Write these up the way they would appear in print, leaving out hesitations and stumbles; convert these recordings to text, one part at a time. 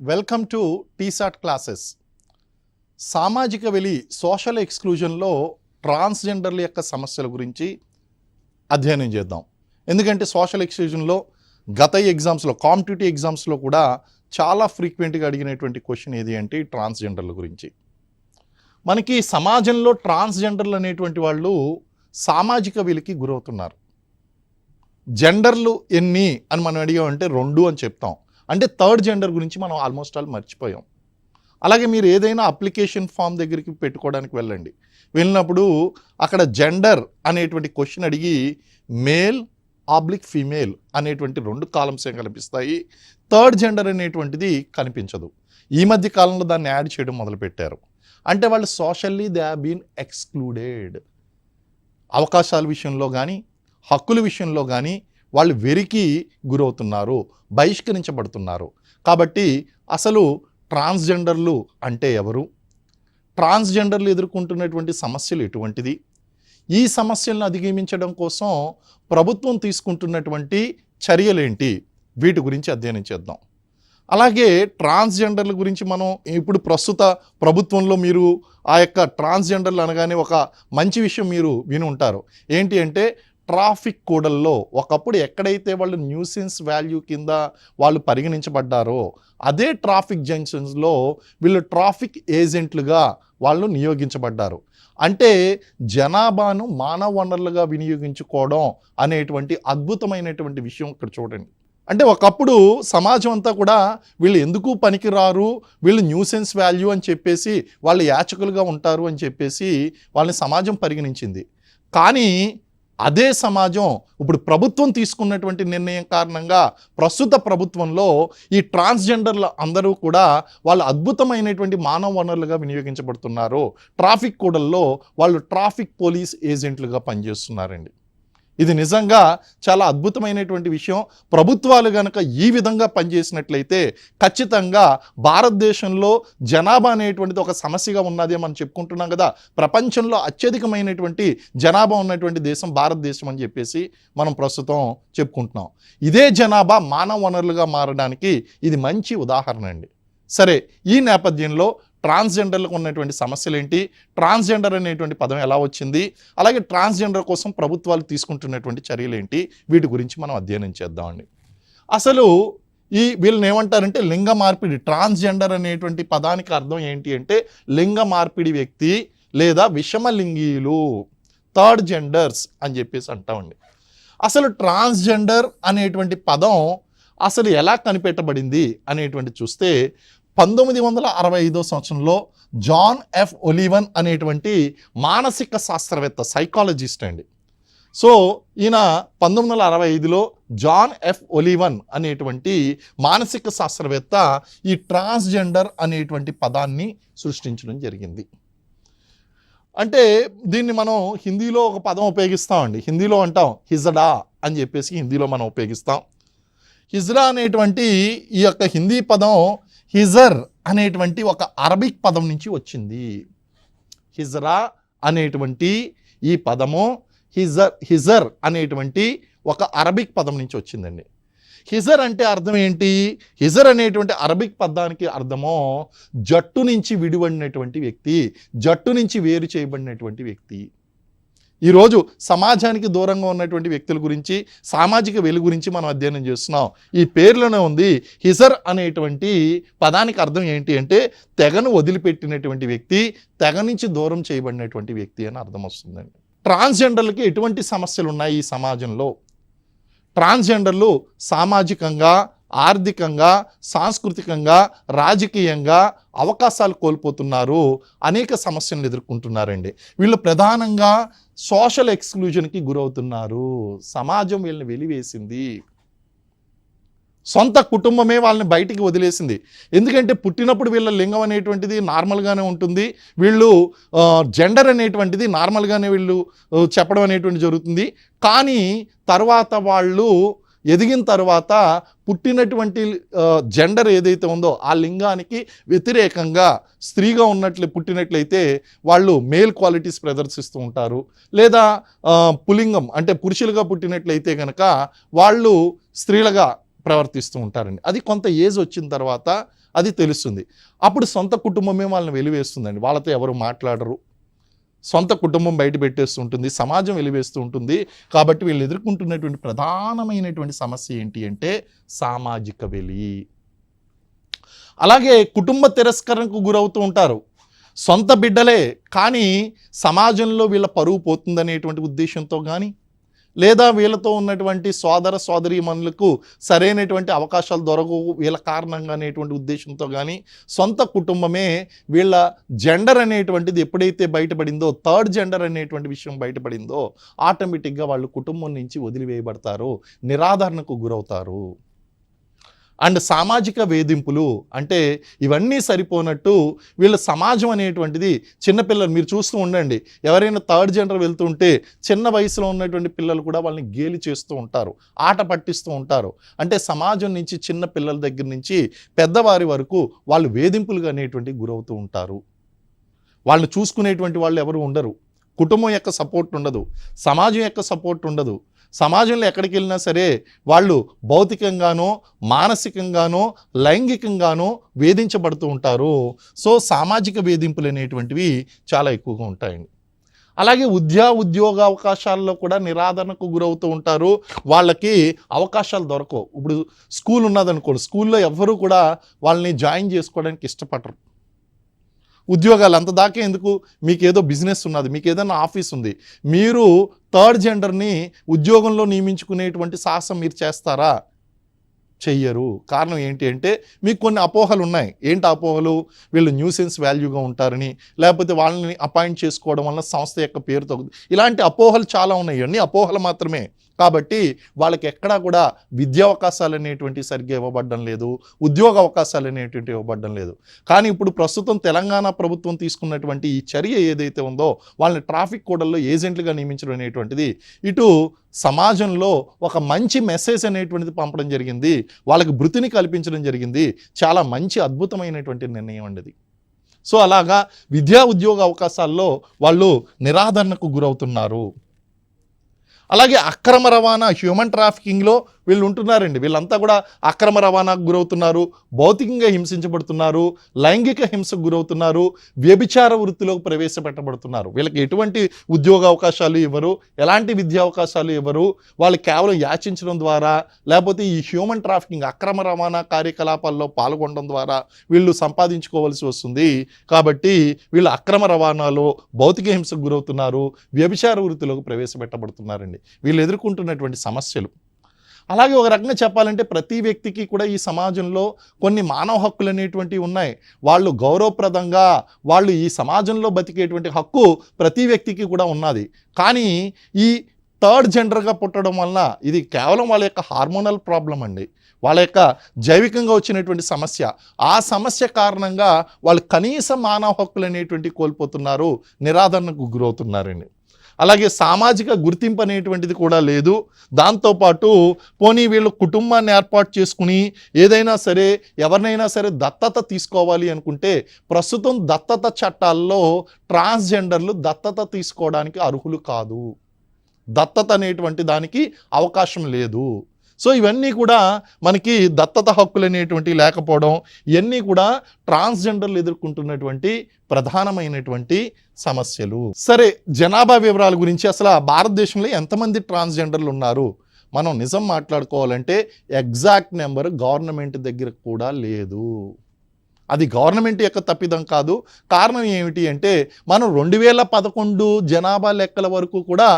Welcome to T-SAT classes. సామాజిక వెలి social ఎక్స్క్లూజన్లో ట్రాన్స్జెండర్ల యొక్క సమస్యల గురించి అధ్యయనం చేద్దాం. ఎందుకంటే సోషల్ ఎక్స్క్లూజన్లో గత ఎగ్జామ్స్లో కాంపిటేటివ్ ఎగ్జామ్స్లో కూడా చాలా ఫ్రీక్వెంట్గా అడిగినటువంటి క్వశ్చన్ ఏది అంటే ట్రాన్స్జెండర్ల గురించి. మనకి సమాజంలో ట్రాన్స్జెండర్లు అనేటువంటి వాళ్ళు సామాజిక వెలికి గురవుతున్నారు. జెండర్లు ఎన్ని అని మనం అడిగామంటే 2 అని చెప్తాం. అంటే థర్డ్ జెండర్ గురించి మనం ఆల్మోస్ట్ ఆల్ మర్చిపోయాం. అలాగే మీరు ఏదైనా అప్లికేషన్ ఫామ్ దగ్గరికి పెట్టుకోవడానికి వెళ్ళినప్పుడు అక్కడ జెండర్ అనేటువంటి క్వశ్చన్ అడిగి మేల్/ఫీమేల్ అనేటువంటి 2 కాలమ్సే కనిపిస్తాయి. థర్డ్ జెండర్ అనేటువంటిది కనిపించదు. ఈ మధ్య కాలంలో దాన్ని యాడ్ చేయడం మొదలుపెట్టారు. అంటే వాళ్ళు socially they have been excluded. అవకాశాల విషయంలో కానీ హక్కుల విషయంలో కానీ వాళ్ళు వెరికి గురవుతున్నారు, బహిష్కరించబడుతున్నారు. కాబట్టి అసలు ట్రాన్స్జెండర్లు అంటే ఎవరు, ట్రాన్స్జెండర్లు ఎదుర్కొంటున్నటువంటి సమస్యలు ఎటువంటిది, ఈ సమస్యలను అధిగమించడం కోసం ప్రభుత్వం తీసుకుంటున్నటువంటి చర్యలేంటి, వీటి గురించి అధ్యయనం చేద్దాం. అలాగే ట్రాన్స్జెండర్ల గురించి మనం ఇప్పుడు ప్రస్తుత ప్రభుత్వంలో మీరు ఆ యొక్క ట్రాన్స్జెండర్లు అనగానే ఒక మంచి విషయం మీరు విని ఉంటారు. ఏంటి అంటే ట్రాఫిక్ కోడల్లో ఒకప్పుడు ఎక్కడైతే వాళ్ళు న్యూసెన్స్ వాల్యూ కింద వాళ్ళు పరిగణించబడ్డారో అదే ట్రాఫిక్ జంక్షన్స్లో వీళ్ళు ట్రాఫిక్ ఏజెంట్లుగా వాళ్ళు నియోగించబడ్డారు. అంటే జనాభాను మానవ వనరులుగా వినియోగించుకోవడం అనేటువంటి అద్భుతమైనటువంటి విషయం ఇక్కడ చూడండి. అంటే ఒకప్పుడు సమాజం అంతా కూడా వీళ్ళు ఎందుకు పనికిరారు, వీళ్ళు న్యూసెన్స్ వాల్యూ అని చెప్పేసి వాళ్ళు యాచకులుగా ఉంటారు అని చెప్పేసి వాళ్ళని సమాజం పరిగణించింది. కానీ అదే సమాజం ఇప్పుడు ప్రభుత్వం తీసుకున్నటువంటి నిర్ణయం కారణంగా ప్రస్తుత ప్రభుత్వంలో ఈ ట్రాన్స్జెండర్లు అందరూ కూడా వాళ్ళు అద్భుతమైనటువంటి మానవ వనరులుగా వినియోగించబడుతున్నారు. ట్రాఫిక్ కోడల్లో వాళ్ళు ట్రాఫిక్ పోలీస్ ఏజెంట్లుగా పనిచేస్తున్నారండి. ఇది నిజంగా చాలా అద్భుతమైనటువంటి విషయం. ప్రభుత్వాలు కనుక ఈ విధంగా పనిచేసినట్లయితే ఖచ్చితంగా భారతదేశంలో జనాభా అనేటువంటిది ఒక సమస్యగా ఉన్నదే మనం చెప్పుకుంటున్నాం కదా. ప్రపంచంలో అత్యధికమైనటువంటి జనాభా ఉన్నటువంటి దేశం భారతదేశం అని చెప్పేసి మనం ప్రస్తుతం చెప్పుకుంటున్నాం. ఇదే జనాభా మానవ వనరులుగా మారడానికి ఇది మంచి ఉదాహరణ అండి. సరే, ఈ నేపథ్యంలో ట్రాన్స్జెండర్లకు ఉన్నటువంటి సమస్యలు ఏంటి, ట్రాన్స్జెండర్ అనేటువంటి పదం ఎలా వచ్చింది, అలాగే ట్రాన్స్జెండర్ కోసం ప్రభుత్వాలు తీసుకుంటున్నటువంటి చర్యలు ఏంటి, వీటి గురించి మనం అధ్యయనం చేద్దామండి. అసలు వీళ్ళని ఏమంటారంటే లింగ మార్పిడి. ట్రాన్స్జెండర్ అనేటువంటి పదానికి అర్థం ఏంటి అంటే లింగ మార్పిడి వ్యక్తి లేదా విషమలింగీయులు, థర్డ్ జెండర్స్ అని చెప్పేసి అంటామండి. అసలు ట్రాన్స్జెండర్ అనేటువంటి పదం అసలు ఎలా కనిపెట్టబడింది అనేటువంటి చూస్తే 1965 సంవత్సరంలో జాన్ ఎఫ్ ఒలివన్ అనేటువంటి మానసిక శాస్త్రవేత్త, సైకాలజిస్ట్ అండి. సో ఈయన 1965లో జాన్ ఎఫ్ ఒలివన్ అనేటువంటి మానసిక శాస్త్రవేత్త ఈ ట్రాన్స్జెండర్ అనేటువంటి పదాన్ని సృష్టించడం జరిగింది. అంటే దీన్ని మనం హిందీలో ఒక పదం ఉపయోగిస్తామండి. హిందీలో అంటాం హిజడా అని చెప్పేసి హిందీలో మనం ఉపయోగిస్తాం. హిజ్రా అనేటువంటి ఈ యొక్క హిందీ పదం హిజర్ అనేటువంటి ఒక అరబిక్ పదం నుంచి వచ్చింది. హిజ్రా అనేటువంటి ఈ పదము హిజర్ అనేటువంటి ఒక అరబిక్ పదం నుంచి వచ్చిందండి. హిజర్ అంటే అర్థం ఏంటి? హిజర్ అనేటువంటి అరబిక్ పదానికి అర్థమో జట్టు నుంచి విడిపడినటువంటి వ్యక్తి, జట్టు నుంచి వేరు చేయబడినటువంటి వ్యక్తి. ఈరోజు సమాజానికి దూరంగా ఉన్నటువంటి వ్యక్తుల గురించి, సామాజిక వెలుగు గురించి మనం అధ్యయనం చేస్తున్నాం. ఈ పేర్లోనే ఉంది. హిజర్ అనేటువంటి పదానికి అర్థం ఏంటి అంటే తెగను వదిలిపెట్టినటువంటి వ్యక్తి, తెగ నుంచి దూరం చేయబడినటువంటి వ్యక్తి అని అర్థం వస్తుందండి. ట్రాన్స్జెండర్లకి ఎటువంటి సమస్యలు ఉన్నాయి ఈ సమాజంలో? ట్రాన్స్జెండర్లు సామాజికంగా, ఆర్థికంగా, సాంస్కృతికంగా, రాజకీయంగా అవకాశాలు కోల్పోతున్నారు, అనేక సమస్యలను ఎదుర్కొంటున్నారండి. వీళ్ళు ప్రధానంగా సోషల్ ఎక్స్క్లూజన్కి గురవుతున్నారు. సమాజం వీళ్ళని వెలివేసింది, సొంత కుటుంబమే వాళ్ళని బయటికి వదిలేసింది. ఎందుకంటే పుట్టినప్పుడు వీళ్ళ లింగం అనేటువంటిది నార్మల్గానే ఉంటుంది, వీళ్ళు జెండర్ అనేటువంటిది నార్మల్గానే వీళ్ళు చెప్పడం అనేటువంటి జరుగుతుంది. కానీ తర్వాత వాళ్ళు ఎదిగిన తర్వాత పుట్టినటువంటి జెండర్ ఏదైతే ఉందో ఆ లింగానికి వ్యతిరేకంగా స్త్రీగా పుట్టినట్లయితే వాళ్ళు మేల్ క్వాలిటీస్ ప్రదర్శిస్తూ ఉంటారు. లేదా పులింగం అంటే పురుషులుగా పుట్టినట్లయితే కనుక వాళ్ళు స్త్రీలుగా ప్రవర్తిస్తూ ఉంటారండి. అది కొంత ఏజ్ వచ్చిన తర్వాత అది తెలుస్తుంది. అప్పుడు సొంత కుటుంబమే వాళ్ళని వెలివేస్తుందండి. వాళ్ళతో ఎవరు మాట్లాడరు, సొంత కుటుంబం బయట పెట్టేస్తుంటుంది, సమాజం వెలివేస్తూ ఉంటుంది. కాబట్టి వీళ్ళు ఎదుర్కొంటున్నటువంటి ప్రధానమైనటువంటి సమస్య ఏంటి అంటే సామాజిక వెలి. అలాగే కుటుంబ తిరస్కరణకు గురవుతూ ఉంటారు. సొంత బిడ్డలే కానీ సమాజంలో వీళ్ళ పరువు పోతుందనేటువంటి ఉద్దేశంతో కానీ, లేదా వీళ్ళతో ఉన్నటువంటి సోదర సోదరీమణులకు సరైనటువంటి అవకాశాలు దొరకవు వీళ్ళ కారణంగా అనేటువంటి ఉద్దేశంతో కానీ, సొంత కుటుంబమే వీళ్ళ జెండర్ అనేటువంటిది ఎప్పుడైతే బయటపడిందో, థర్డ్ జెండర్ అనేటువంటి విషయం బయటపడిందో, ఆటోమేటిక్గా వాళ్ళు కుటుంబం నుంచి వదిలివేయబడతారు, నిరాదరణకు గురవుతారు. అండ్ సామాజిక వేధింపులు అంటే ఇవన్నీ సరిపోనట్టు వీళ్ళ సమాజం అనేటువంటిది, చిన్నపిల్లలు మీరు చూస్తూ ఉండండి, ఎవరైనా థర్డ్ జెండర్ వెళ్తుంటే చిన్న వయసులో ఉన్నటువంటి పిల్లలు కూడా వాళ్ళని గేలి చేస్తూ ఉంటారు, ఆట పట్టిస్తూ ఉంటారు. అంటే సమాజం నుంచి చిన్న పిల్లల దగ్గర నుంచి పెద్దవారి వరకు వాళ్ళు వేధింపులుగా అనేటువంటి గురవుతూ ఉంటారు. వాళ్ళని చూసుకునేటువంటి వాళ్ళు ఎవరు ఉండరు, కుటుంబం యొక్క సపోర్ట్ ఉండదు, సమాజం యొక్క సపోర్ట్ ఉండదు. సమాజంలో ఎక్కడికి వెళ్ళినా సరే వాళ్ళు భౌతికంగానో మానసికంగానో లైంగికంగానో వేధించబడుతూ ఉంటారు. సో సామాజిక వేధింపులు అనేటువంటివి చాలా ఎక్కువగా ఉంటాయండి. అలాగే ఉద్యోగ అవకాశాల్లో కూడా నిరాదరణకు గురవుతూ ఉంటారు, వాళ్ళకి అవకాశాలు దొరకవు. ఇప్పుడు స్కూల్ ఉన్నదనుకోండి, స్కూల్లో ఎవ్వరూ కూడా వాళ్ళని జాయిన్ చేసుకోవడానికి ఇష్టపడరు. ఉద్యోగాలు అంత దాకా ఎందుకు, మీకు ఏదో బిజినెస్ ఉన్నది, మీకు ఏదైనా ఆఫీస్ ఉంది, మీరు థర్డ్ జెండర్ని ఉద్యోగంలో నియమించుకునేటువంటి సాహసం మీరు చేస్తారా? చెయ్యరు. కారణం ఏంటి అంటే మీకు కొన్ని అపోహలు ఉన్నాయి. ఏంటి అపోహలు? వీళ్ళు న్యూసెన్స్ వాల్యూగా ఉంటారని, లేకపోతే వాళ్ళని అపాయింట్ చేసుకోవడం వల్ల సంస్థ యొక్క పేరు తగ్గుతుంది, ఇలాంటి అపోహలు చాలా ఉన్నాయి. అన్నీ అపోహలు మాత్రమే. కాబట్టి వాళ్ళకి ఎక్కడా కూడా విద్యా అవకాశాలు అనేటువంటి సరిగ్గా ఇవ్వబడడం లేదు, ఉద్యోగ అవకాశాలు అనేటువంటి ఇవ్వబడడం లేదు. కానీ ఇప్పుడు ప్రస్తుతం తెలంగాణ ప్రభుత్వం తీసుకున్నటువంటి ఈ చర్య ఏదైతే ఉందో, వాళ్ళని ట్రాఫిక్ కోడల్లో ఏజెంట్లుగా నియమించడం అనేటువంటిది ఇటు సమాజంలో ఒక మంచి మెసేజ్ అనేటువంటిది పంపడం జరిగింది, వాళ్ళకి భృతిని కల్పించడం జరిగింది. చాలా మంచి అద్భుతమైనటువంటి నిర్ణయం అండి. సో అలాగా విద్యా ఉద్యోగ అవకాశాల్లో వాళ్ళు నిరాదరణకు గురవుతున్నారు. అలాగే అక్రమ రవాణా, హ్యూమన్ ట్రాఫికింగ్లో వీళ్ళు ఉంటున్నారండి. వీళ్ళంతా కూడా అక్రమ రవాణాకు గురవుతున్నారు, భౌతికంగా హింసించబడుతున్నారు, లైంగిక హింసకు గురవుతున్నారు, వ్యభిచార వృత్తిలోకి ప్రవేశపెట్టబడుతున్నారు. వీళ్ళకి ఎటువంటి ఉద్యోగ అవకాశాలు ఇవ్వరు, ఎలాంటి విద్యా అవకాశాలు ఇవ్వరు. వాళ్ళు కేవలం యాచించడం ద్వారా, లేకపోతే ఈ హ్యూమన్ ట్రాఫికింగ్ అక్రమ రవాణా కార్యకలాపాల్లో పాల్గొనడం ద్వారా వీళ్ళు సంపాదించుకోవాల్సి వస్తుంది. కాబట్టి వీళ్ళు అక్రమ రవాణాలో భౌతిక హింసకు గురవుతున్నారు, వ్యభిచార వృత్తిలోకి ప్రవేశపెట్టబడుతున్నారండి. వీళ్ళు ఎదుర్కొంటున్నటువంటి సమస్యలు. అలాగే ఒక రకంగా చెప్పాలంటే ప్రతి వ్యక్తికి కూడా ఈ సమాజంలో కొన్ని మానవ హక్కులు అనేటువంటివి ఉన్నాయి. వాళ్ళు గౌరవప్రదంగా వాళ్ళు ఈ సమాజంలో బతికేటువంటి హక్కు ప్రతి వ్యక్తికి కూడా ఉన్నది. కానీ ఈ థర్డ్ జెండర్గా పుట్టడం వలన ఇది కేవలం వాళ్ళ యొక్క హార్మోనల్ ప్రాబ్లం అండి, వాళ్ళ యొక్క జైవికంగా వచ్చినటువంటి సమస్య. ఆ సమస్య కారణంగా వాళ్ళు కనీస మానవ హక్కులు అనేటువంటివి కోల్పోతున్నారు, నిరాదరణకు గురవుతున్నారండి. అలాగే సామాజిక గుర్తింపు అనేటువంటిది కూడా లేదు. దాంతోపాటు పోనీ వీళ్ళు కుటుంబాన్ని ఏర్పాటు చేసుకుని ఏదైనా సరే ఎవరినైనా సరే దత్తత తీసుకోవాలి అనుకుంటే ప్రస్తుతం దత్తత చట్టాల్లో ట్రాన్స్జెండర్లు దత్తత తీసుకోవడానికి అర్హులు కాదు, దత్తత అనేటువంటి దానికి అవకాశం లేదు. సో ఇవన్నీ కూడా మనకి దత్తత హక్కులు అనేటువంటి లేకపోవడం, ఇవన్నీ కూడా ట్రాన్స్జెండర్లు ఎదుర్కొంటున్నటువంటి ప్రధానమైనటువంటి సమస్యలు. సరే, జనాభా వివరాల గురించి అసలు భారతదేశంలో ఎంతమంది ట్రాన్స్జెండర్లు ఉన్నారు మనం నిజం మాట్లాడుకోవాలంటే ఎగ్జాక్ట్ నెంబర్ గవర్నమెంట్ దగ్గర కూడా లేదు. అది గవర్నమెంట్ యొక్క తప్పిదం కాదు. కారణం ఏమిటి అంటే మనం 2011 జనాభా లెక్కల వరకు కూడా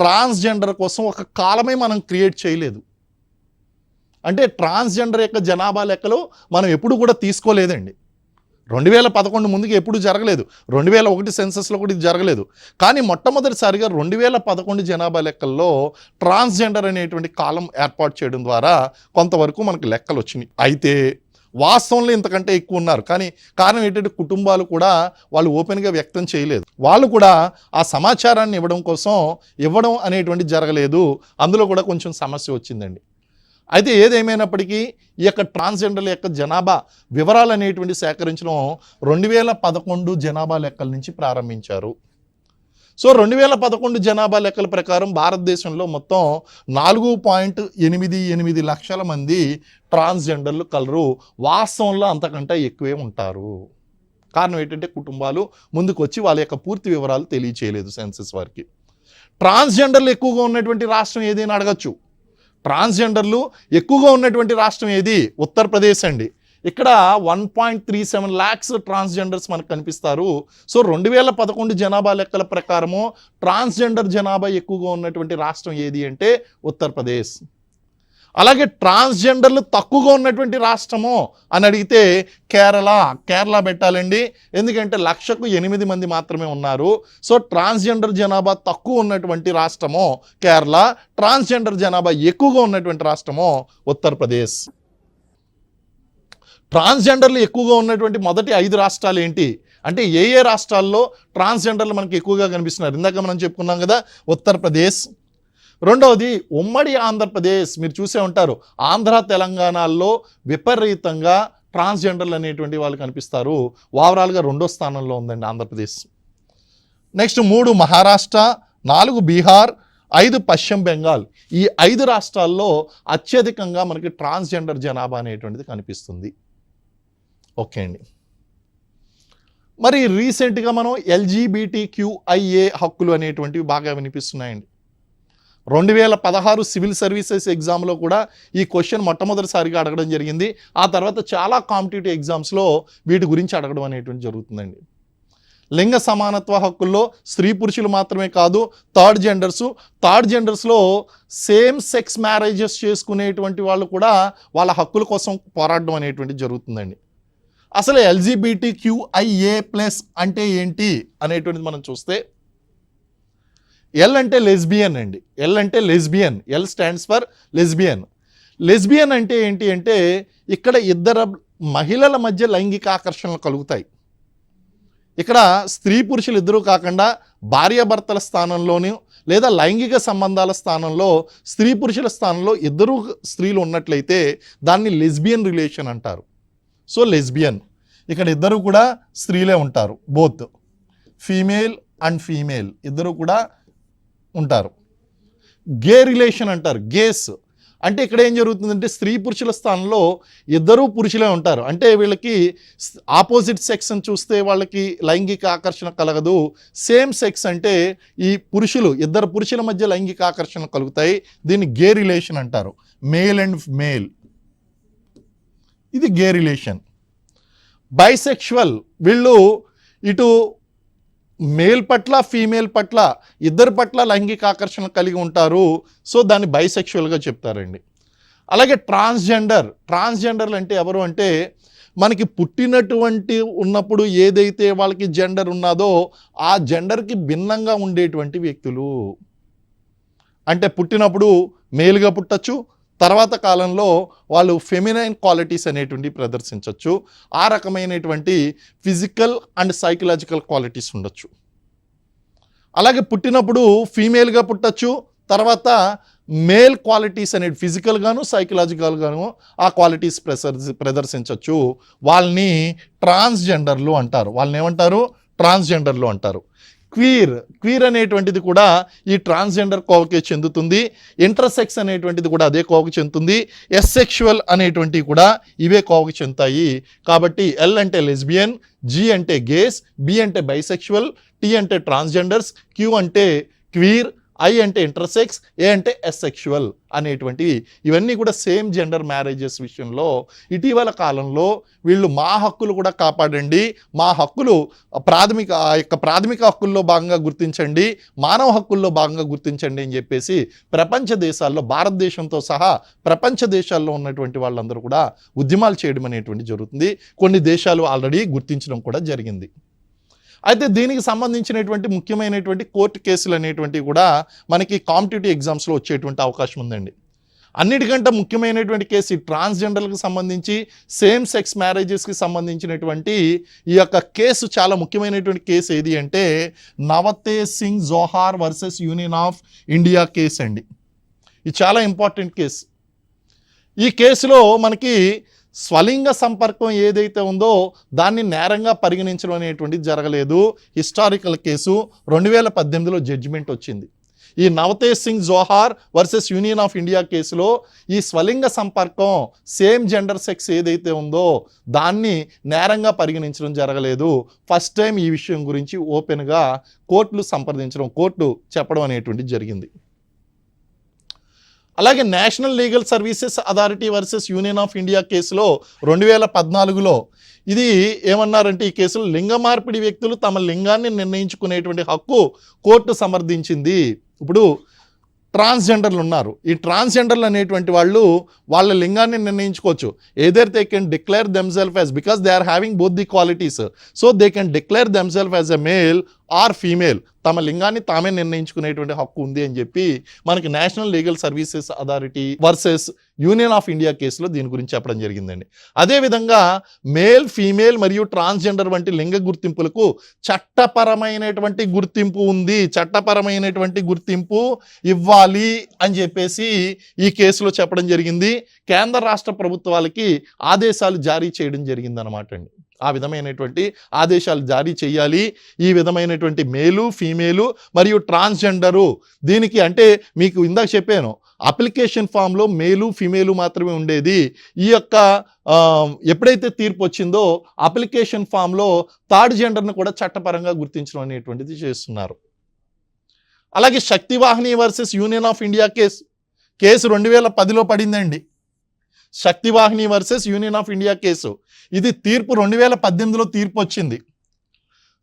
ట్రాన్స్జెండర్ కోసం ఒక కాలమే మనం క్రియేట్ చేయలేదు. అంటే ట్రాన్స్జెండర్ యొక్క జనాభా లెక్కలు మనం ఎప్పుడు కూడా తీసుకోలేదండి. 2011 ముందుకు ఎప్పుడు జరగలేదు, 2001 సెన్సస్లో కూడా ఇది జరగలేదు. కానీ మొట్టమొదటిసారిగా 2011 జనాభా లెక్కల్లో ట్రాన్స్జెండర్ అనేటువంటి కాలం ఏర్పాటు చేయడం ద్వారా కొంతవరకు మనకు లెక్కలు వచ్చినాయి. అయితే వాస్తవంలో ఇంతకంటే ఎక్కువ ఉన్నారు. కానీ కారణం ఏంటంటే కుటుంబాలు కూడా వాళ్ళు ఓపెన్గా వ్యక్తం చేయలేదు, వాళ్ళు కూడా ఆ సమాచారాన్ని ఇవ్వడం అనేటువంటి జరగలేదు. అందులో కూడా కొంచెం సమస్య వచ్చిందండి. అయితే ఏదేమైనప్పటికీ ఈ యొక్క ట్రాన్స్జెండర్ల యొక్క జనాభా వివరాలు అనేటువంటి సేకరించడం 2011 జనాభా లెక్కల నుంచి ప్రారంభించారు. సో 2011 జనాభా లెక్కల ప్రకారం భారతదేశంలో మొత్తం 4.88 లక్షల మంది ట్రాన్స్జెండర్లు కలరు. వాస్తవంలో అంతకంటే ఎక్కువే ఉంటారు. కారణం ఏంటంటే కుటుంబాలు ముందుకు వచ్చి వాళ్ళ యొక్క పూర్తి వివరాలు తెలియచేయలేదు సెన్సస్ వారికి. ట్రాన్స్జెండర్లు ఎక్కువగా ఉన్నటువంటి రాష్ట్రం ఏది అని అడగచ్చు. ట్రాన్స్జెండర్లు ఎక్కువగా ఉన్నటువంటి రాష్ట్రం ఏది? ఉత్తరప్రదేశ్ అండి. ఇక్కడ 1.37 lakhs ట్రాన్స్జెండర్స్ మనకు కనిపిస్తారు. సో 2011 జనాభా లెక్కల ప్రకారము ట్రాన్స్జెండర్ జనాభా ఎక్కువగా ఉన్నటువంటి రాష్ట్రం ఏది అంటే ఉత్తరప్రదేశ్. అలాగే ట్రాన్స్జెండర్లు తక్కువగా ఉన్నటువంటి రాష్ట్రము అని అడిగితే కేరళ పెట్టాలండి. ఎందుకంటే 1,008 మంది మాత్రమే ఉన్నారు. సో ట్రాన్స్జెండర్ జనాభా తక్కువ ఉన్నటువంటి రాష్ట్రము కేరళ, ట్రాన్స్జెండర్ జనాభా ఎక్కువగా ఉన్నటువంటి రాష్ట్రము ఉత్తరప్రదేశ్. ట్రాన్స్జెండర్లు ఎక్కువగా ఉన్నటువంటి మొదటి 5 రాష్ట్రాలు ఏంటి అంటే ఏ రాష్ట్రాల్లో ట్రాన్స్జెండర్లు మనకి ఎక్కువగా కనిపిస్తున్నారు? ఇందాక మనం చెప్పుకున్నాం కదా, ఉత్తరప్రదేశ్. రెండవది ఉమ్మడి ఆంధ్రప్రదేశ్. మీరు చూసే ఉంటారు, ఆంధ్ర తెలంగాణలో విపరీతంగా ట్రాన్స్జెండర్లు అనేటువంటి వాళ్ళు కనిపిస్తారు. ఓవరాల్గా 2వ స్థానంలో ఉందండి ఆంధ్రప్రదేశ్. నెక్స్ట్ 3 మహారాష్ట్ర, 4 బీహార్, 5 పశ్చిమ బెంగాల్. ఈ 5 రాష్ట్రాల్లో అత్యధికంగా మనకి ట్రాన్స్జెండర్ జనాభా అనేటువంటిది కనిపిస్తుంది. ఓకే అండి. మరి రీసెంట్గా మనం LGBTQIA హక్కులు అనేటువంటివి బాగా వినిపిస్తున్నాయండి. 2016 సివిల్ సర్వీసెస్ ఎగ్జామ్లో కూడా ఈ క్వశ్చన్ మొట్టమొదటిసారిగా అడగడం జరిగింది. ఆ తర్వాత చాలా కాంపిటేటివ్ ఎగ్జామ్స్లో వీటి గురించి అడగడం అనేటువంటి జరుగుతుందండి. లింగ సమానత్వ హక్కుల్లో స్త్రీ పురుషులు మాత్రమే కాదు, థర్డ్ జెండర్స్లో సేమ్ సెక్స్ మ్యారేజెస్ చేసుకునేటువంటి వాళ్ళు కూడా వాళ్ళ హక్కుల కోసం పోరాడడం అనేటువంటి జరుగుతుందండి. అసలు LGBTQIA+ అంటే ఏంటి అనేటువంటిది మనం చూస్తే, ఎల్ అంటే లెస్బియన్ అండి. L stands for lesbian. Lesbian అంటే ఏంటి అంటే ఇక్కడ ఇద్దరు మహిళల మధ్య లైంగిక ఆకర్షణలు కలుగుతాయి. ఇక్కడ స్త్రీ పురుషులు ఇద్దరూ కాకుండా భార్యాభర్తల స్థానంలోనూ లేదా లైంగిక సంబంధాల స్థానంలో స్త్రీ పురుషుల స్థానంలో ఇద్దరు స్త్రీలు ఉన్నట్లయితే దాన్ని లెస్బియన్ రిలేషన్ అంటారు. సో లెస్బియన్, ఇక్కడ ఇద్దరు కూడా స్త్రీలే ఉంటారు. బోత్ ఫీమేల్ అండ్ ఫీమేల్ ఇద్దరు కూడా ఉంటారు. గే రిలేషన్ అంటారు. గేస్ అంటే ఇక్కడ ఏం జరుగుతుందంటే స్త్రీ పురుషుల స్థానంలో ఇద్దరూ పురుషులే ఉంటారు. అంటే వీళ్ళకి ఆపోజిట్ సెక్స్ అని చూస్తే వాళ్ళకి లైంగిక ఆకర్షణ కలగదు. సేమ్ సెక్స్ అంటే ఈ ఇద్దరు పురుషుల మధ్య లైంగిక ఆకర్షణ కలుగుతాయి. దీన్ని గే రిలేషన్ అంటారు. మేల్ అండ్ మేల్, ఇది గే రిలేషన్. బైసెక్షువల్, వీళ్ళు ఇటు మేల్ పట్ల ఫీమేల్ పట్ల ఇద్దరి పట్ల లైంగిక ఆకర్షణ కలిగి ఉంటారు. సో దాన్ని బైసెక్షువల్గా చెప్తారండి. అలాగే ట్రాన్స్జెండర్లు అంటే ఎవరు అంటే మనకి పుట్టినటువంటి ఉన్నప్పుడు ఏదైతే వాళ్ళకి జెండర్ ఉన్నదో ఆ జెండర్కి భిన్నంగా ఉండేటువంటి వ్యక్తులు. అంటే పుట్టినప్పుడు మేల్గా పుట్టచ్చు, తర్వాత కాలంలో వాళ్ళు ఫెమినైన్ క్వాలిటీస్ అనేటువంటి ప్రదర్శించవచ్చు. ఆ రకమైనటువంటి ఫిజికల్ అండ్ సైకలాజికల్ క్వాలిటీస్ ఉండొచ్చు. అలాగే పుట్టినప్పుడు ఫీమేల్గా పుట్టచ్చు, తర్వాత మేల్ క్వాలిటీస్ అనేది ఫిజికల్గాను సైకలాజికల్గాను ఆ క్వాలిటీస్ ప్రదర్శించవచ్చు. వాళ్ళని ట్రాన్స్జెండర్లు అంటారు. వాళ్ళని ఏమంటారు? ట్రాన్స్జెండర్లు అంటారు. క్వీర్ అనేటువంటిది కూడా ఈ ట్రాన్స్జెండర్ కోవకే చెందుతుంది. ఇంటర్సెక్స్ అనేటువంటిది కూడా అదే కోవకు చెందుతుంది. ఎస్సెక్షువల్ అనేటువంటివి కూడా ఇవే కోవకు చెందుతాయి. కాబట్టి ఎల్ అంటే లెస్బియన్, జి అంటే గేస్, బి అంటే బైసెక్షువల్, టి అంటే ట్రాన్స్జెండర్స్, క్యూ అంటే క్వీర్, ఐ అంటే ఇంటర్సెక్స్, ఏ అంటే ఎస్సెక్షువల్ అనేటువంటివి. ఇవన్నీ కూడా సేమ్ జెండర్ మ్యారేజెస్ విషయంలో ఇటీవల కాలంలో వీళ్ళు మా హక్కులు కూడా కాపాడండి, మా హక్కులు ప్రాథమిక హక్కుల్లో భాగంగా గుర్తించండి, మానవ హక్కుల్లో భాగంగా గుర్తించండి అని చెప్పేసి ప్రపంచ దేశాల్లో, భారతదేశంతో సహా ప్రపంచ దేశాల్లో ఉన్నటువంటి వాళ్ళందరూ కూడా ఉద్యమాలు చేయడం అనేటువంటి జరుగుతుంది. కొన్ని దేశాలు ఆల్రెడీ గుర్తించడం కూడా జరిగింది. అయితే దీనికి సంబంధించినటువంటి ముఖ్యమైనటువంటి కోర్టు కేసులు అనేటువంటివి కూడా మనకి కాంపిటేటివ్ ఎగ్జామ్స్లో వచ్చేటువంటి అవకాశం ఉందండి. అన్నిటికంటే ముఖ్యమైనటువంటి కేసు ఈ ట్రాన్స్జెండర్లకు సంబంధించి సేమ్ సెక్స్ మ్యారేజెస్కి సంబంధించినటువంటి ఈ యొక్క కేసు చాలా ముఖ్యమైనటువంటి కేసు ఏది అంటే Navtej Singh Johar versus union of India case అండి. ఇది చాలా ఇంపార్టెంట్ కేసు. ఈ కేసులో మనకి స్వలింగ సంపర్కం ఏదైతే ఉందో దాన్ని నేరంగా పరిగణించడం అనేటువంటిది జరగలేదు. హిస్టారికల్ కేసు 2018లో జడ్జిమెంట్ వచ్చింది. ఈ Navtej Singh Johar versus union of India కేసులో ఈ స్వలింగ సంపర్కం సేమ్ జెండర్ సెక్స్ ఏదైతే ఉందో దాన్ని నేరంగా పరిగణించడం జరగలేదు. ఫస్ట్ టైం ఈ విషయం గురించి ఓపెన్గా కోర్టు చెప్పడం అనేటువంటిది జరిగింది. అలాగే national legal services authority versus union of India కేసులో 2014లో ఇది ఏమన్నారంటే, ఈ కేసులో లింగ మార్పిడి వ్యక్తులు తమ లింగాన్ని నిర్ణయించుకునేటువంటి హక్కు కోర్టు సమర్థించింది. ఇప్పుడు ట్రాన్స్జెండర్లు ఉన్నారు. ఈ ట్రాన్స్జెండర్లు అనేటువంటి వాళ్ళు వాళ్ళ లింగాన్ని నిర్ణయించుకోవచ్చు. Either they can declare themselves as, because they are having both the qualities, so they can declare themselves as a male or female. తమ లింగాన్ని తామే నిర్ణయించుకునేటువంటి హక్కు ఉంది అని చెప్పి మనకి national legal services authority versus union of India కేసులో దీని గురించి చెప్పడం జరిగిందండి. అదేవిధంగా మేల్, ఫీమేల్ మరియు ట్రాన్స్జెండర్ వంటి లింగ గుర్తింపులకు చట్టపరమైనటువంటి గుర్తింపు ఉంది. చట్టపరమైనటువంటి గుర్తింపు ఇవ్వాలి అని చెప్పేసి ఈ కేసులో చెప్పడం జరిగింది. కేంద్ర రాష్ట్ర ప్రభుత్వాలకి ఆదేశాలు జారీ చేయడం జరిగిందనమాట అండి. ఆ విధమైనటువంటి ఆదేశాలు జారీ చేయాలి. ఈ విధమైనటువంటి మేలు, ఫీమేలు మరియు ట్రాన్స్జెండరు దీనికి అంటే మీకు ఇందాక చెప్పాను, అప్లికేషన్ ఫామ్లో మేలు, ఫీమేలు మాత్రమే ఉండేది. ఈ యొక్క ఎప్పుడైతే తీర్పు వచ్చిందో అప్లికేషన్ ఫామ్లో థర్డ్ జెండర్ను కూడా చట్టపరంగా గుర్తించడం అనేటువంటిది చేస్తున్నారు. అలాగే Shaktivahini versus union of India case 2010లో పడిందండి. Shaktivahini versus union of India case ఇది తీర్పు 2018లో తీర్పు వచ్చింది.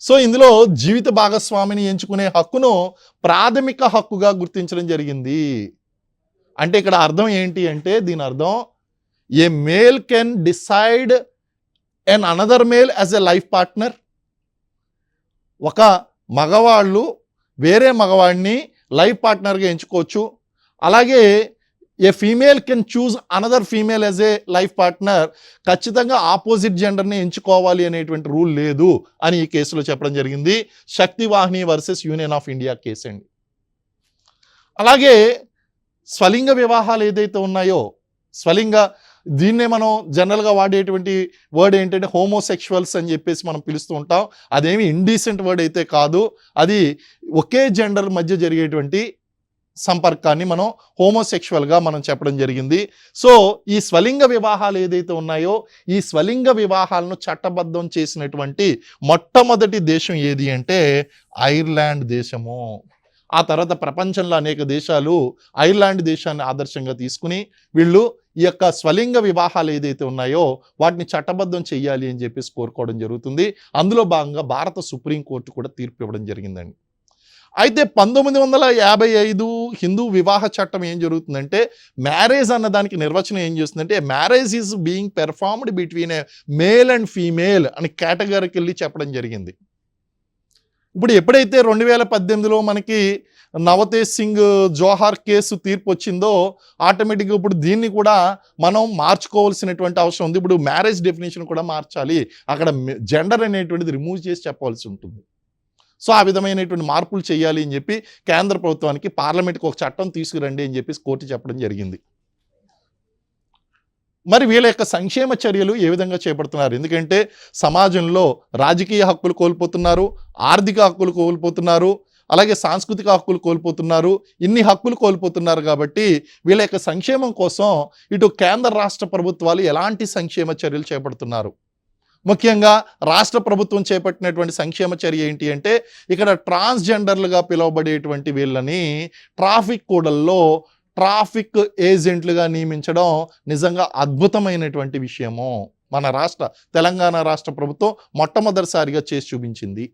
సో ఇందులో జీవిత భాగస్వామిని ఎంచుకునే హక్కును ప్రాథమిక హక్కుగా గుర్తించడం జరిగింది. అంటే ఇక్కడ అర్థం ఏంటి అంటే, దీని అర్థం a male can decide and another male as a life partner. ఒక మగవాళ్ళు వేరే మగవాడిని లైఫ్ పార్ట్నర్గా ఎంచుకోవచ్చు. అలాగే a female can choose another female as a life partner. ఖచ్చితంగా ఆపోజిట్ జెండర్ని ఎంచుకోవాలి అనేటువంటి రూల్ లేదు అని ఈ కేసులో చెప్పడం జరిగింది. Shakti Vahini versus union of India case అండి. అలాగే స్వలింగ వివాహాలు ఏదైతే ఉన్నాయో, దీన్నే మనం జనరల్గా వాడేటువంటి వర్డ్ ఏంటంటే హోమోసెక్షువల్స్ అని చెప్పేసి మనం పిలుస్తూ ఉంటాం. అదేమి ఇండీసెంట్ వర్డ్ అయితే కాదు. అది ఒకే జెండర్ మధ్య జరిగేటువంటి సంపర్కాన్ని మనం హోమోసెక్షువల్గా మనం చెప్పడం జరిగింది. సో ఈ స్వలింగ వివాహాలు ఏదైతే ఉన్నాయో ఈ స్వలింగ వివాహాలను చట్టబద్ధం చేసినటువంటి మొట్టమొదటి దేశం ఏది అంటే ఐర్లాండ్ దేశము. ఆ తర్వాత ప్రపంచంలో అనేక దేశాలు ఐర్లాండ్ దేశాన్ని ఆదర్శంగా తీసుకుని వీళ్ళు ఈ యొక్క స్వలింగ వివాహాలు ఏదైతే ఉన్నాయో వాటిని చట్టబద్ధం చేయాలి అని చెప్పేసి కోరుకోవడం జరుగుతుంది. అందులో భాగంగా భారత సుప్రీంకోర్టు కూడా తీర్పు ఇవ్వడం జరిగిందండి. అయితే 1955 హిందూ వివాహ చట్టం ఏం జరుగుతుందంటే, మ్యారేజ్ అన్న దానికి నిర్వచనం ఏం చేస్తుందంటే, marriage is being performed between A male and female అని కేటగిరీకి వెళ్ళి చెప్పడం జరిగింది. ఇప్పుడు ఎప్పుడైతే 2018లో మనకి నవతేజ్ సింగ్ జోహార్ కేసు తీర్పు వచ్చిందో ఆటోమేటిక్గా ఇప్పుడు దీన్ని కూడా మనం మార్చుకోవాల్సినటువంటి అవసరం ఉంది. ఇప్పుడు మ్యారేజ్ డెఫినేషన్ కూడా మార్చాలి. అక్కడ జెండర్ అనేటువంటిది రిమూవ్ చేసి చెప్పాల్సి ఉంటుంది. సో ఆ విధమైనటువంటి మార్పులు చేయాలి అని చెప్పి కేంద్ర ప్రభుత్వానికి పార్లమెంట్కి ఒక చట్టం తీసుకురండి అని చెప్పేసి కోర్టు చెప్పడం జరిగింది. మరి వీళ్ళ యొక్క సంక్షేమ చర్యలు ఏ విధంగా చేపడుతున్నారు? ఎందుకంటే సమాజంలో రాజకీయ హక్కులు కోల్పోతున్నారు, ఆర్థిక హక్కులు కోల్పోతున్నారు, అలాగే సాంస్కృతిక హక్కులు కోల్పోతున్నారు. ఇన్ని హక్కులు కోల్పోతున్నారు కాబట్టి వీళ్ళ యొక్క సంక్షేమం కోసం ఇటు కేంద్ర రాష్ట్ర ప్రభుత్వాలు ఎలాంటి సంక్షేమ చర్యలు చేపడుతున్నారు? ముఖ్యంగా రాష్ట్ర ప్రభుత్వం చేపట్టినటువంటి సంక్షేమ చర్య ఏంటి అంటే, ఇక్కడ ట్రాన్స్జెండర్లుగా పిలువబడేటువంటి వీళ్ళని ట్రాఫిక్ కూడల్లో ట్రాఫిక్ ఏజెంట్లుగా నియమించడం నిజంగా అద్భుతమైనటువంటి విషయము. మన తెలంగాణ రాష్ట్ర ప్రభుత్వం మొట్టమొదటిసారిగా చేసి చూపించింది.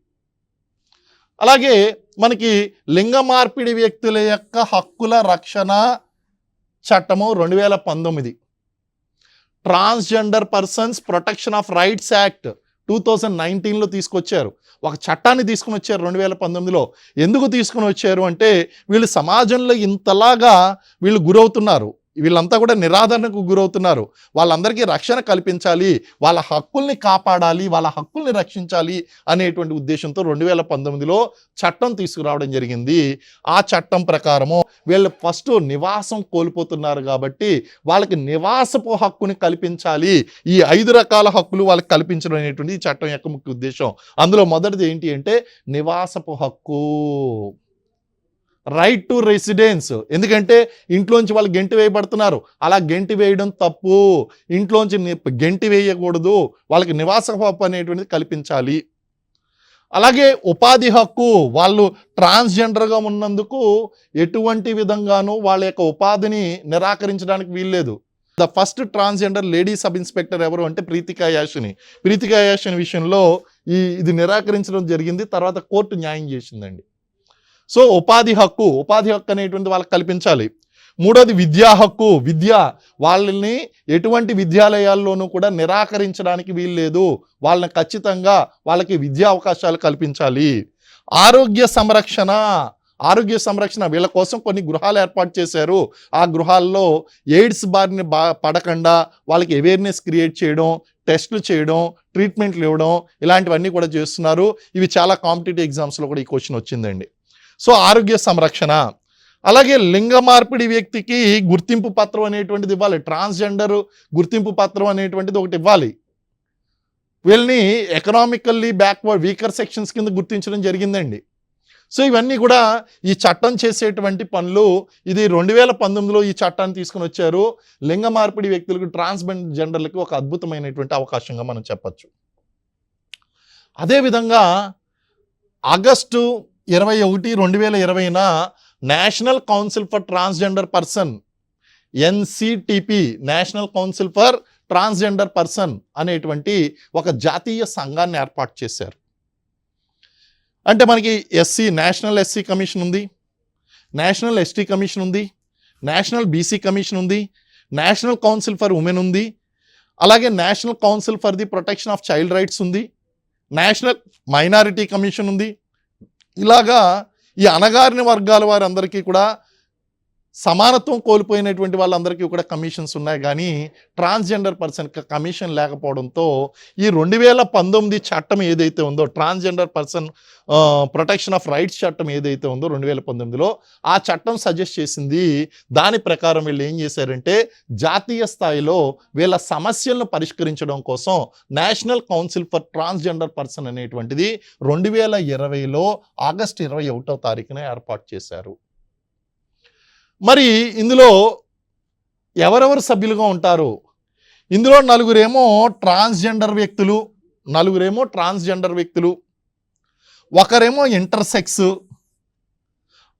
అలాగే మనకి లింగ మార్పిడి వ్యక్తుల యొక్క హక్కుల రక్షణ చట్టము 2019, transgender persons protection of rights act 2019లో తీసుకొచ్చారు. ఒక చట్టాన్ని తీసుకుని వచ్చారు 2019లో. ఎందుకు తీసుకుని వచ్చారు అంటే, వీళ్ళు సమాజంలో ఇంతలాగా వీళ్ళు గురవుతున్నారు. వీళ్ళంతా కూడా నిరాదరణకు గురవుతున్నారు. వాళ్ళందరికీ రక్షణ కల్పించాలి, వాళ్ళ హక్కుల్ని కాపాడాలి, వాళ్ళ హక్కుల్ని రక్షించాలి అనేటువంటి ఉద్దేశంతో 2019లో చట్టం తీసుకురావడం జరిగింది. ఆ చట్టం ప్రకారము వీళ్ళు ఫస్ట్ నివాసం కోల్పోతున్నారు కాబట్టి వాళ్ళకి నివాసపు హక్కుని కల్పించాలి. ఈ 5 రకాల హక్కులు వాళ్ళకి కల్పించడం అనేటువంటి ఈ చట్టం యొక్క ముఖ్య ఉద్దేశం. అందులో మొదటిది ఏంటి అంటే నివాసపు హక్కు, రైట్ టు రెసిడెన్స్. ఎందుకంటే ఇంట్లోంచి వాళ్ళు గెంటి వేయబడుతున్నారు, అలా గెంటి వేయడం తప్పు. ఇంట్లోంచి గెంటి వేయకూడదు, వాళ్ళకి నివాస హక్కు అనేటువంటిది కల్పించాలి. అలాగే ఉపాధి హక్కు, వాళ్ళు ట్రాన్స్జెండర్గా ఉన్నందుకు ఎటువంటి విధంగానూ వాళ్ళ యొక్క ఉపాధిని నిరాకరించడానికి వీల్లేదు. The first transgender lady sub inspector ఎవరు అంటే ప్రీతికా యాషిని. ప్రీతికా యాషిని విషయంలో ఇది నిరాకరించడం జరిగింది, తర్వాత కోర్టు న్యాయం చేసిందండి. సో ఉపాధి హక్కు అనేటువంటి వాళ్ళకి కల్పించాలి. మూడోది విద్యా హక్కు, వాళ్ళని ఎటువంటి విద్యాలయాల్లోనూ కూడా నిరాకరించడానికి వీల్లేదు, వాళ్ళని ఖచ్చితంగా వాళ్ళకి విద్యా అవకాశాలు కల్పించాలి. ఆరోగ్య సంరక్షణ వీళ్ళ కోసం కొన్ని గృహాలు ఏర్పాటు చేశారు. ఆ గృహాల్లో ఎయిడ్స్ బారిన పడకుండా వాళ్ళకి అవేర్నెస్ క్రియేట్ చేయడం, టెస్టులు చేయడం, ట్రీట్మెంట్లు ఇవ్వడం, ఇలాంటివన్నీ కూడా చేస్తున్నారు. ఇవి చాలా కాంపిటేటివ్ ఎగ్జామ్స్లో కూడా ఈ క్వశ్చన్ వచ్చిందండి. సో ఆరోగ్య సంరక్షణ. అలాగే లింగ మార్పిడి వ్యక్తికి గుర్తింపు పత్రం అనేటువంటిది ఇవ్వాలి, ట్రాన్స్జెండర్ గుర్తింపు పత్రం అనేటువంటిది ఒకటి ఇవ్వాలి. వీళ్ళని ఎకనామికల్లీ బ్యాక్వర్డ్ వీకర్ సెక్షన్స్ కింద గుర్తించడం జరిగిందండి. సో ఇవన్నీ కూడా ఈ చట్టం చేసేటువంటి పనులు. ఇది 2019లో ఈ చట్టాన్ని తీసుకుని వచ్చారు. లింగ మార్పిడి వ్యక్తులకు, ట్రాన్స్జెండర్లకు ఒక అద్భుతమైనటువంటి అవకాశంగా మనం చెప్పచ్చు. అదేవిధంగా ఆగస్టు 21, 2020న national council for transgender person, NCTP, national council for transgender person అనేటువంటి ఒక జాతీయ సంఘాన్ని ఏర్పాటు చేశారు. అంటే మనకి నేషనల్ ఎస్సీ కమిషన్ ఉంది, నేషనల్ ఎస్టీ కమిషన్ ఉంది, నేషనల్ బీసీ కమిషన్ ఉంది, నేషనల్ కౌన్సిల్ ఫర్ ఉమెన్ ఉంది, అలాగే national council for the protection of child rights ఉంది, నేషనల్ మైనారిటీ కమిషన్ ఉంది. ఇలాగా ఈ అణగారిన వర్గాల వారందరికీ కూడా సమానత్వం కోల్పోయినటువంటి వాళ్ళందరికీ కూడా కమిషన్స్ ఉన్నాయి, కానీ ట్రాన్స్జెండర్ పర్సన్కి కమిషన్ లేకపోవడంతో ఈ 2019 చట్టం ఏదైతే ఉందో, transgender person protection of rights చట్టం ఏదైతే ఉందో 2019లో, ఆ చట్టం సజెస్ట్ చేసింది. దాని ప్రకారం వీళ్ళు ఏం చేశారంటే జాతీయ స్థాయిలో వీళ్ళ సమస్యలను పరిష్కరించడం కోసం national council for transgender person అనేటువంటిది 2020లో ఆగస్టు 21వ తారీఖున ఏర్పాటు చేశారు. మరి ఇందులో ఎవరెవరు సభ్యులుగా ఉంటారు? ఇందులో నలుగురేమో ట్రాన్స్జెండర్ వ్యక్తులు, ఒకరేమో ఇంటర్సెక్స్,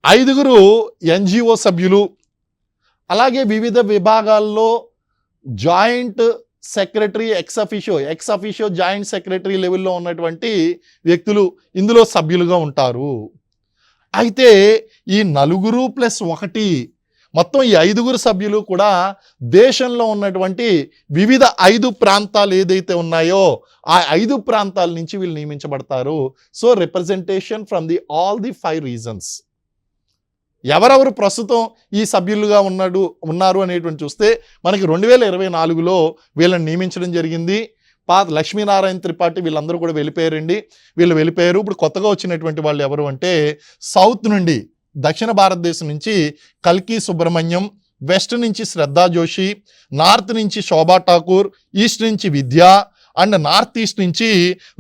5 ఎన్జిఓ సభ్యులు, అలాగే వివిధ విభాగాల్లో joint secretary, ex officio joint secretary లెవెల్లో ఉన్నటువంటి వ్యక్తులు ఇందులో సభ్యులుగా ఉంటారు. అయితే ఈ 4+1 మొత్తం ఈ 5 సభ్యులు కూడా దేశంలో ఉన్నటువంటి వివిధ 5 ప్రాంతాలు ఏదైతే ఉన్నాయో ఆ 5 ప్రాంతాల నుంచి వీళ్ళు నియమించబడతారు. So representation from all the 5 regions. ఎవరెవరు ప్రస్తుతం ఈ సభ్యులుగా ఉన్నారు అనేటువంటి చూస్తే మనకి 2024లో వీళ్ళని నియమించడం జరిగింది. లక్ష్మీనారాయణ త్రిపాఠి వీళ్ళందరూ కూడా వెళ్ళిపోయారు. ఇప్పుడు కొత్తగా వచ్చినటువంటి వాళ్ళు ఎవరు అంటే సౌత్ నుండి, దక్షిణ భారతదేశం నుంచి కల్కి సుబ్రహ్మణ్యం, వెస్ట్ నుంచి శ్రద్ధా జోషి, నార్త్ నుంచి శోభా ఠాకూర్, ఈస్ట్ నుంచి విద్య అండ్ నార్త్ ఈస్ట్ నుంచి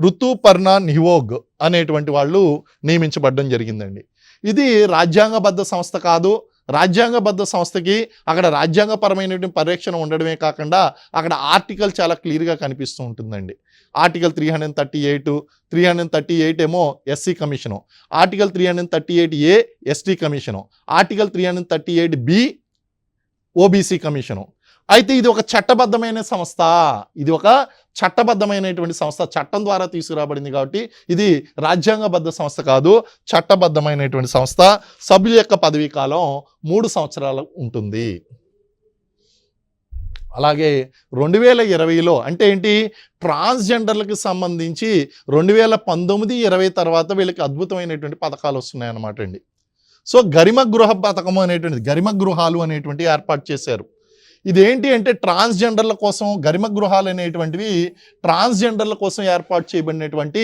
ఋతుపర్ణ నిహోగ్ అనేటువంటి వాళ్ళు నియమించబడడం జరిగిందండి. ఇది రాజ్యాంగబద్ధ సంస్థ కాదు. రాజ్యాంగబద్ధ సంస్థకి అక్కడ రాజ్యాంగపరమైనటువంటి పరిరక్షణ ఉండడమే కాకుండా అక్కడ ఆర్టికల్ చాలా క్లియర్గా కనిపిస్తూ ఉంటుందండి. ఆర్టికల్ 338 ఏమో SC commission, article 338A ST commission, article 338B OBC commission. అయితే ఇది ఒక చట్టబద్ధమైన సంస్థ, చట్టం ద్వారా తీసుకురాబడింది కాబట్టి ఇది రాజ్యాంగబద్ధ సంస్థ కాదు, చట్టబద్ధమైనటువంటి సంస్థ. సభ్యుల యొక్క పదవీ కాలం 3 సంవత్సరాలు ఉంటుంది. అలాగే 2020లో అంటే ఏంటి, ట్రాన్స్జెండర్లకు సంబంధించి 2019-20 తర్వాత వీళ్ళకి అద్భుతమైనటువంటి పథకాలు వస్తున్నాయన్నమాట అండి. సో గరిమ గృహాలు అనేటువంటి ఏర్పాటు చేశారు. ఇదేంటి అంటే ట్రాన్స్జెండర్ల కోసం గరిమ గృహాలు అనేటువంటివి ట్రాన్స్జెండర్ల కోసం ఏర్పాటు చేయబడినటువంటి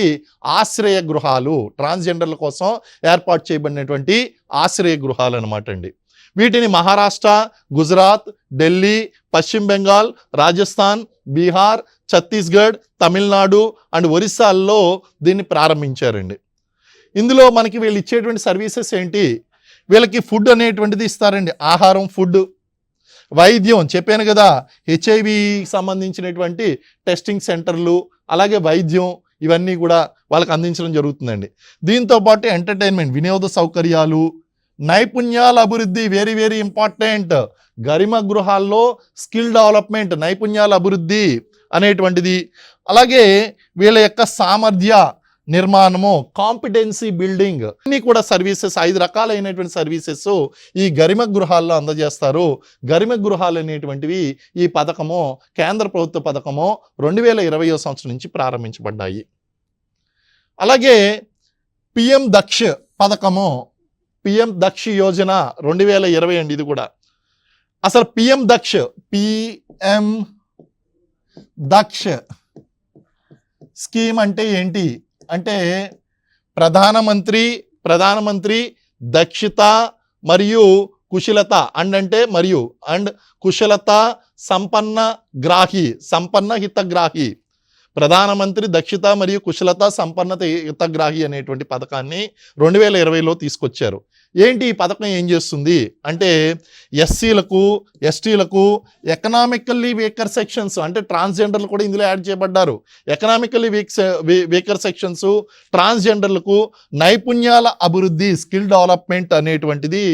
ఆశ్రయ గృహాలు, ట్రాన్స్జెండర్ల కోసం ఏర్పాటు చేయబడినటువంటి ఆశ్రయ గృహాలు అనమాట అండి. వీటిని మహారాష్ట్ర, గుజరాత్, ఢిల్లీ, పశ్చిమ బెంగాల్, రాజస్థాన్, బీహార్, ఛత్తీస్గఢ్, తమిళనాడు అండ్ ఒరిస్సాల్లో దీన్ని ప్రారంభించారండి. ఇందులో మనకి వీళ్ళు ఇచ్చేటువంటి సర్వీసెస్ ఏంటి, వీళ్ళకి ఫుడ్ అనేటువంటిది ఇస్తారండి, ఆహారం, ఫుడ్, వైద్యం చెప్పాను కదా, హెచ్ఐవి సంబంధించినటువంటి టెస్టింగ్ సెంటర్లు, అలాగే వైద్యం ఇవన్నీ కూడా వాళ్ళకి అందించడం జరుగుతుందండి. దీంతోపాటు ఎంటర్టైన్మెంట్, వినోద సౌకర్యాలు, నైపుణ్యాల అభివృద్ధి, వెరీ వెరీ ఇంపార్టెంట్. గరిమ గృహాల్లో స్కిల్ డెవలప్మెంట్, నైపుణ్యాల అభివృద్ధి అనేటువంటిది, అలాగే వీళ్ళ యొక్క సామర్థ్య నిర్మాణము, కాంపిటెన్సీ బిల్డింగ్, అన్ని కూడా సర్వీసెస్, 5 రకాలైనటువంటి సర్వీసెస్ ఈ గరిమ గృహాల్లో అందజేస్తారు. గరిమ గృహాలు అనేటువంటివి ఈ పథకము, కేంద్ర ప్రభుత్వ పథకము 2020 సంవత్సరం నుంచి ప్రారంభించబడ్డాయి. అలాగే పిఎం దక్ష్ పథకము, పిఎం దక్ష్ యోజన 2020 అండి ఇది కూడా. అసలు పిఎం దక్ష్ స్కీమ్ అంటే ఏంటి అంటే ప్రధానమంత్రి దక్షత మరియు కుశలత అండ్ కుశలత సంపన్న హితగ్రాహి, ప్రధానమంత్రి దక్షత మరియు కుశలత సంపన్నత హితగ్రాహి అనేటువంటి పథకాన్ని 2020లో తీసుకొచ్చారు. ఏంటి ఈ పథకం ఏం చేస్తుంది అంటే ఎస్సీలకు, ఎస్టీలకు, ఎకనామికల్లీ వీకర్ సెక్షన్స్, అంటే ట్రాన్స్జెండర్లు కూడా ఇందులో యాడ్ చేయబడ్డారు. ఎకనామికల్లీ వీకర్ సెక్షన్స్, ట్రాన్స్జెండర్లకు నైపుణ్యాల అభివృద్ధి, స్కిల్ డెవలప్మెంట్ అనేటువంటిది,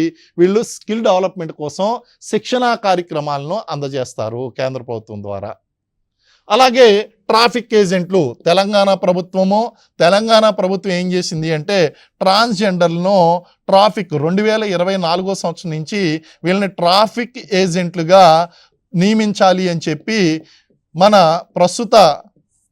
వీళ్ళు స్కిల్ డెవలప్మెంట్ కోసం శిక్షణా కార్యక్రమాలను అందజేస్తారు కేంద్ర ప్రభుత్వం ద్వారా. అలాగే ట్రాఫిక్ ఏజెంట్లు, తెలంగాణ ప్రభుత్వం ఏం చేసింది అంటే ట్రాన్స్జెండర్లను ట్రాఫిక్ 2024 సంవత్సరం నుంచి వీళ్ళని ట్రాఫిక్ ఏజెంట్లుగా నియమించాలి అని చెప్పి మన ప్రస్తుత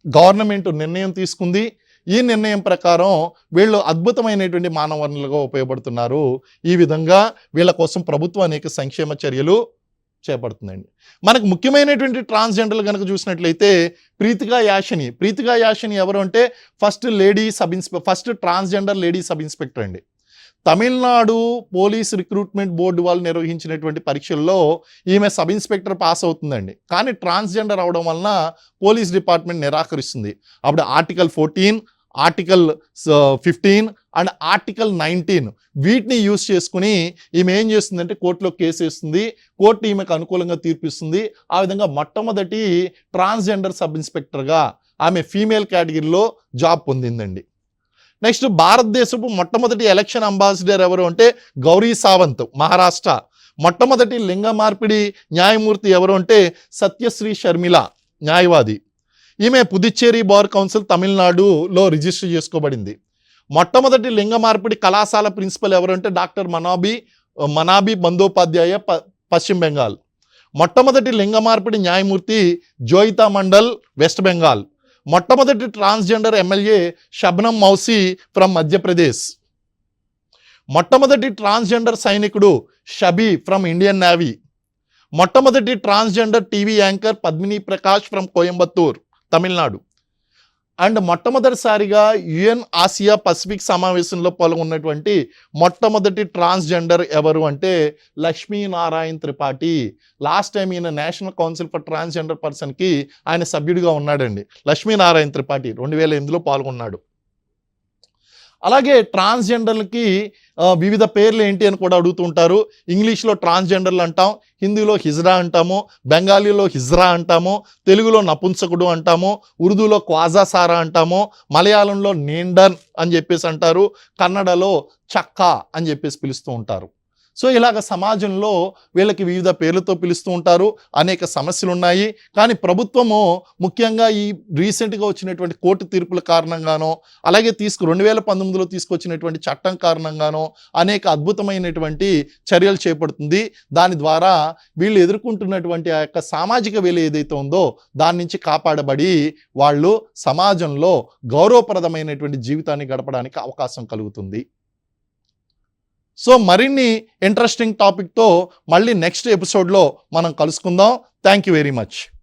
గవర్నమెంట్ నిర్ణయం తీసుకుంది. ఈ నిర్ణయం ప్రకారం వీళ్ళు అద్భుతమైనటువంటి మానవ వనరులుగా ఉపయోగపడుతున్నారు. ఈ విధంగా వీళ్ళ కోసం ప్రభుత్వం అనేక సంక్షేమ చర్యలు చేపడుతుందండి. మనకు ముఖ్యమైనటువంటి ట్రాన్స్జెండర్లు కనుక చూసినట్లయితే ప్రీతికా యాషిని ఎవరు అంటే first transgender lady sub inspector అండి. తమిళనాడు పోలీస్ రిక్రూట్మెంట్ బోర్డు వాళ్ళు నిర్వహించినటువంటి పరీక్షల్లో ఈమె సబ్ ఇన్స్పెక్టర్ పాస్ అవుతుందండి. కానీ ట్రాన్స్జెండర్ అవడం వలన పోలీస్ డిపార్ట్మెంట్ నిరాకరిస్తుంది. అప్పుడు ఆర్టికల్ 14, ఆర్టికల్ 15 అండ్ ఆర్టికల్ 19 వీటిని యూజ్ చేసుకుని ఈమె ఏం చేస్తుందంటే కోర్టులో కేసు వేస్తుంది. కోర్టు ఈమెకు అనుకూలంగా తీర్పిస్తుంది. ఆ విధంగా మొట్టమొదటి ట్రాన్స్జెండర్ సబ్ ఇన్స్పెక్టర్గా ఆమె ఫీమేల్ కేటగిరీలో జాబ్ పొందిందండి. నెక్స్ట్ భారతదేశపు మొట్టమొదటి ఎలక్షన్ అంబాసిడర్ ఎవరు అంటే గౌరీ సావంత్, మహారాష్ట్ర. మొట్టమొదటి లింగ మార్పిడి న్యాయమూర్తి ఎవరు అంటే సత్యశ్రీ షర్మిల, న్యాయవాది. ఈమె పుదుచ్చేరి బార్ కౌన్సిల్ తమిళనాడులో రిజిస్టర్ చేసుకోబడింది. మొట్టమొదటి లింగ మార్పిడి కళాశాల ప్రిన్సిపల్ ఎవరంటే డాక్టర్ మనాబి బందోపాధ్యాయ, పశ్చిమ బెంగాల్. మొట్టమొదటి లింగ మార్పిడి న్యాయమూర్తి జోయితా మండల్, వెస్ట్ బెంగాల్. మొట్టమొదటి transgender MLA Shabnam Mausi from Madhya Pradesh. మొట్టమొదటి ట్రాన్స్జెండర్ సైనికుడు షబీ ఫ్రమ్ ఇండియన్ నేవీ. మొట్టమొదటి transgender TV anchor Padmini Prakash from Coimbatore, Tamil Nadu. And మొట్టమొదటిసారిగా యుఎన్ ఆసియా పసిఫిక్ సమావేశంలో పాల్గొన్నటువంటి మొట్టమొదటి ట్రాన్స్జెండర్ ఎవరు అంటే లక్ష్మీనారాయణ త్రిపాఠి. లాస్ట్ టైం ఈయన నేషనల్ కౌన్సిల్ ఫర్ ట్రాన్స్జెండర్ పర్సన్కి ఆయన సభ్యుడిగా ఉన్నాడండి. లక్ష్మీనారాయణ త్రిపాఠి 2008లో పాల్గొన్నాడు. అలాగే ట్రాన్స్జెండర్లకి వివిధ పేర్లు ఏంటి అని కూడా అడుగుతుంటారు. ఇంగ్లీష్లో ట్రాన్స్జెండర్లు అంటాం, హిందీలో హిజ్రా అంటాము, బెంగాలీలో హిజ్రా అంటాము, తెలుగులో నపుంసకుడు అంటాము, ఉర్దూలో క్వాజాసారా అంటాము, మలయాళంలో నేండన్ అని చెప్పేసి అంటారు, కన్నడలో చక్కా అని చెప్పేసి పిలుస్తూ ఉంటారు. సో ఇలాగ సమాజంలో వీళ్ళకి వివిధ పేర్లతో పిలుస్తూ ఉంటారు. అనేక సమస్యలు ఉన్నాయి. కానీ ప్రభుత్వము ముఖ్యంగా ఈ రీసెంట్గా వచ్చినటువంటి కోర్టు తీర్పుల కారణంగానో, అలాగే 2019లో తీసుకొచ్చినటువంటి చట్టం కారణంగానో అనేక అద్భుతమైనటువంటి చర్యలు చేపడుతుంది. దాని ద్వారా వీళ్ళు ఎదుర్కొంటున్నటువంటి ఆ యొక్క సామాజిక విలువ ఏదైతే ఉందో దాని నుంచి కాపాడబడి వాళ్ళు సమాజంలో గౌరవప్రదమైనటువంటి జీవితాన్ని గడపడానికి అవకాశం కలుగుతుంది. సో మరిన్ని ఇంట్రెస్టింగ్ టాపిక్తో మళ్ళీ నెక్స్ట్ ఎపిసోడ్లో మనం కలుసుకుందాం. Thank you very much.